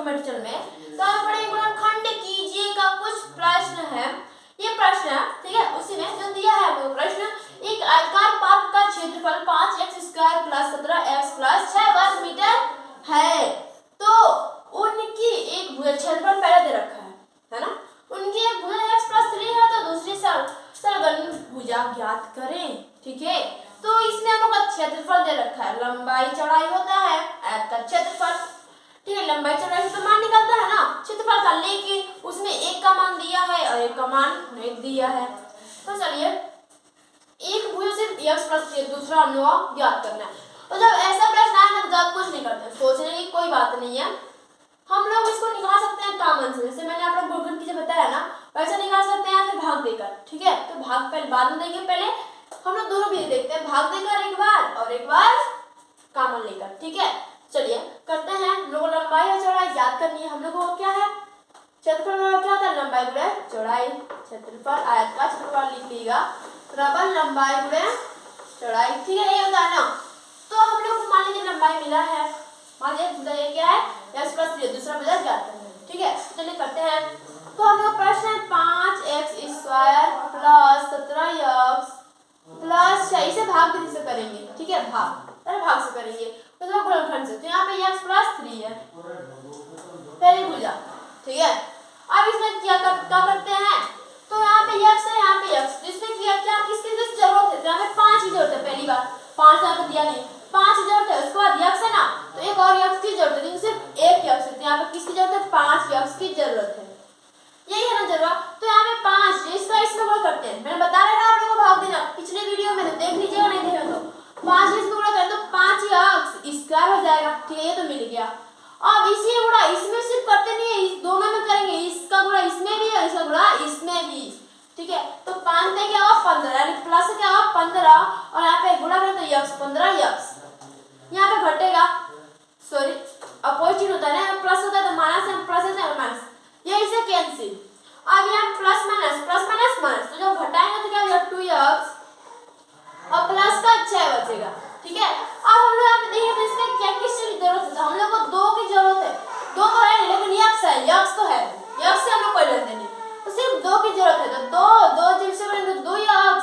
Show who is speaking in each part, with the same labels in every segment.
Speaker 1: Geometrical में। तो हमें पढ़ेंगे गुणनखंड कीजिए का कुछ प्रश्न है। ये प्रश्न है, ठीक है, उसी में जो दिया है वो प्रश्न, एक आयताकार पात्र का क्षेत्रफल 5x² + 17x + 6 वर्ग मीटर है। तो उनकी एक भुजा, क्षेत्रफल पहले दे रखा है ना, उनकी एक भुजा x + 3 है तो दूसरी सरगम भुजा ज्ञात करें, ठीक है। तो इसमें हम लोग का क्षेत्रफल दे रखा है, लंबाई चौड़ाई होता है आयत का क्षेत्रफल, ठीक है। लंबाई चौड़ाई से तो मान निकलता है ना क्षेत्रफल का, लेकिन उसमें एक का मान दिया है और एक का मान नहीं दिया है। तो चलिए एक भुजा सिर्फ x + 3, दूसरा हम लोग ज्ञात करना है। तो जब ऐसा प्रश्न आए ना तो ज्यादा कुछ नहीं करते, सोचने की कोई बात नहीं है, हम लोग इसको निकाल सकते हैं कॉमन से, जैसे मैंने आप लोग गुणनखंड कीजिए बताया ना, वैसे निकाल सकते हैं फिर भाग देकर, ठीक है। तो भाग पहले बाद में देंगे, पहले हम लोग दोनों भी देखते हैं, भाग देकर एक बार और एक बार कॉमन लेकर, ठीक है। चलिए करते हैं, हम लोग लंबाई और चौड़ाई याद करनी है। हम लोग को क्या है, क्षेत्रफल क्या होता है, लंबाई गुणे चौड़ाई, क्षेत्रफल आयत का क्षेत्रफल लिख लीजिएगा बराबर लंबाई गुणे चौड़ाई, ठीक है, ये होता है ना। तो हम लोग को मान लीजिए लंबाई मिला है, मान लीजिए ये क्या है x + 3, दूसरा भुजा ज्ञात करना है, ठीक है। चलिए करते हैं। तो हम लोग प्रश्न है 5x² + 17x + 6, इसे भाग विधि से करेंगे, ठीक है, भाग से करेंगे, मतलब गुणनखंड से। तो यहाँ पे x + 3 है पहली भुजा, ठीक है। अब इसमें क्या करते हैं, तो यहाँ पे x है, यहाँ पे x, इसमें क्या किसकी जरूरत है, यहाँ पे 5 की जरूरत है, पहली बात 5 यहाँ पे दिया नहीं, 5 की जरूरत है। उसके बाद x है ना, तो एक और x की जरूरत है, लेकिन सिर्फ एक x है, तो यहाँ पे किसकी जरूरत है, 5x की जरूरत है, यही है ना जरूरत। तो यहाँ पे 5 इसका इसमें गुणा करते हैं, मैंने बता रहा था आप लोगों को भाग देना, पिछले वीडियो में देख लीजिएगा, नहीं देखे तो 5 इसमें गुणा करें तो 5x² हो जाएगा, ठीक है, ये तो मिल गया। अब इसी गुणा इसमें सिर्फ करते नहीं है, इस दोनों में करेंगे, इसका गुणा इसमें भी और इसका गुणा इसमें भी, ठीक है। तो 5 में क्या होगा 15, यानी प्लस क्या होगा 15, और यहाँ पे गुणा करें तो x 15x, यहाँ पे घटेगा, सॉरी अपोजिट होता है ना, प्लस होता है तो माइनस है, प्लस है माइनस, ये इसे कैंसिल। अब यहाँ प्लस माइनस, तो जब घटाएंगे तो क्या होगा 2x और प्लस का 6 बचेगा, ठीक है। अब हम लोग यहाँ पे देखिए तो इसमें क्या किस चीज की जरूरत है, तो हम लोग को 2 की जरूरत है, 2 तो है लेकिन x है, x तो है, x से हम लोग कोई लेन देन नहीं, तो सिर्फ 2 की जरूरत है, तो 2 जब से करेंगे तो 2x,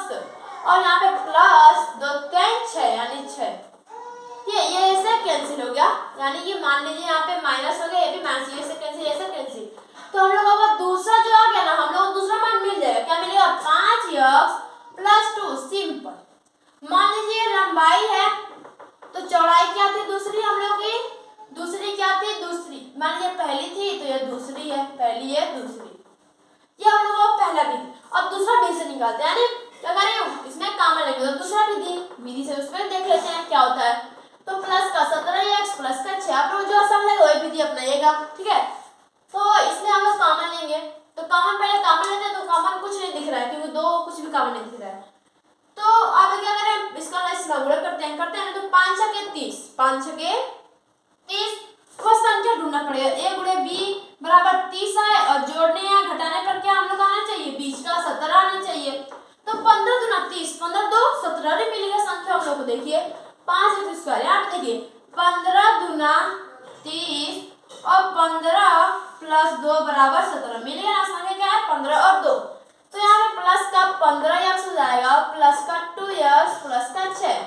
Speaker 1: और यहाँ पे प्लस 2 3 6 यानी 6, ये ऐसे कैंसिल हो गया, यानी कि मान लीजिए यहाँ पे माइनस हो गया, ये भी माइनस, ये से कैंसिल, ऐसे कैंसिल। तो हम लोगों को दूसरा जो आ गया ना, हम लोग को दूसरा मान मिल जाएगा, क्या मिलेगा 5x + 2, सिंपल। मान लीजिए लंबाई है तो चौड़ाई क्या थी दूसरी, हम लोग की दूसरी क्या थी, दूसरी मान लीजिए पहली थी तो ये दूसरी है, पहली है दूसरी, ये हम लोग को पहला भी। अब दूसरा भी से निकालते हैं, यानी क्या करें इसमें कॉमन लेंगे, तो दूसरा विधि से उसमें देख लेते हैं क्या होता है। तो प्लस का 17x प्लस का 6, आप लोग जो आसान लगे वही विधि अपनाइएगा, ठीक है। तो इसमें हम लोग कॉमन लेंगे, तो कॉमन पहले कॉमन लेते हैं, तो कॉमन कुछ नहीं दिख रहा है क्योंकि 2 कुछ भी कॉमन नहीं दिख रहा है। तो अब क्या करें, इसका इसमें गुणा करते हैं तो 5 छके 30, 5 छके 30, वो संख्या ढूंढना पड़ेगा, a गुणे b बराबर 30 है, और जोड़ने या घटाने पर क्या हम लोग आना चाहिए, बीच का 17 आना चाहिए। तो 15 दूना 30, 15 2 17 रे मिलेगा संख्या हम लोग को, देखिए 5x², यहाँ पे देखिए 15 दूना 30 और 15 + 2 बराबर 17, मिलेगा ना, संख्या क्या है 15 और 2, तो यहाँ पे प्लस का 15x हो जाएगा, प्लस का 2x प्लस का 6,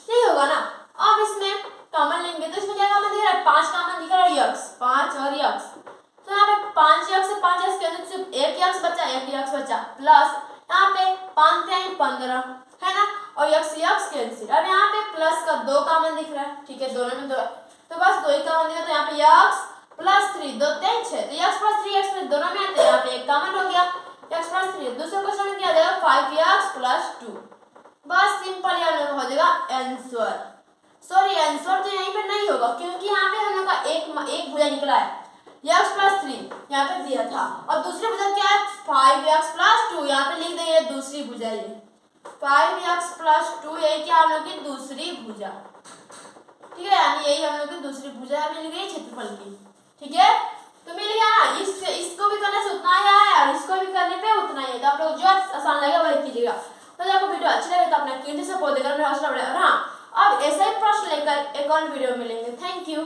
Speaker 1: यही होगा ना। अब इसमें कॉमन लेंगे तो इसमें क्या कॉमन दिख रहा है, 5 कॉमन दिख रहा है, x 5 और x, तो यहाँ पे 5x से 5x के अंदर सिर्फ 1x बचा, प्लस यहाँ पे 5 × 15 है ना, और x कैंसिल। अब यहाँ पे प्लस का 2 कॉमन दिख रहा है, ठीक है, दोनों में 2 तो बस 2 ही कॉमन दिखा, तो यहाँ पे x + 3 2 3 6, तो x + 3x दोनों में आते हैं, यहाँ पे एक कॉमन हो गया x + 3, दूसरे क्वेश्चन में क्या आ जाएगा 5x + 2, बस सिंपल ये हो जाएगा आंसर। सॉरी आंसर तो यहीं पे नहीं होगा क्योंकि यहाँ पे हम लोग का एक भुजा निकला है, x + 3 यहाँ पे दिया था, और दूसरी भुजा क्या है 5x + 2, यहाँ पे लिख देंगे दूसरी भुजा, ये 5x + 2 यही क्या हम लोग की दूसरी भुजा, ठीक है, यानी यही हम लोग की दूसरी भुजा मिल गई क्षेत्रफल की, ठीक है। तो मिल गया ना, इसको भी करने से उतना ही आया और इसको भी करने पे उतना ही है, तो आप लोग जो आसान लगे वही कीजिएगा। तो आपको वीडियो अच्छी लगे तो अपना कीमती सपोर्ट देकर मेरा हौसला बढ़ाएं, और हाँ अब ऐसा ही प्रश्न लेकर एक और वीडियो मिलेंगे। Thank you.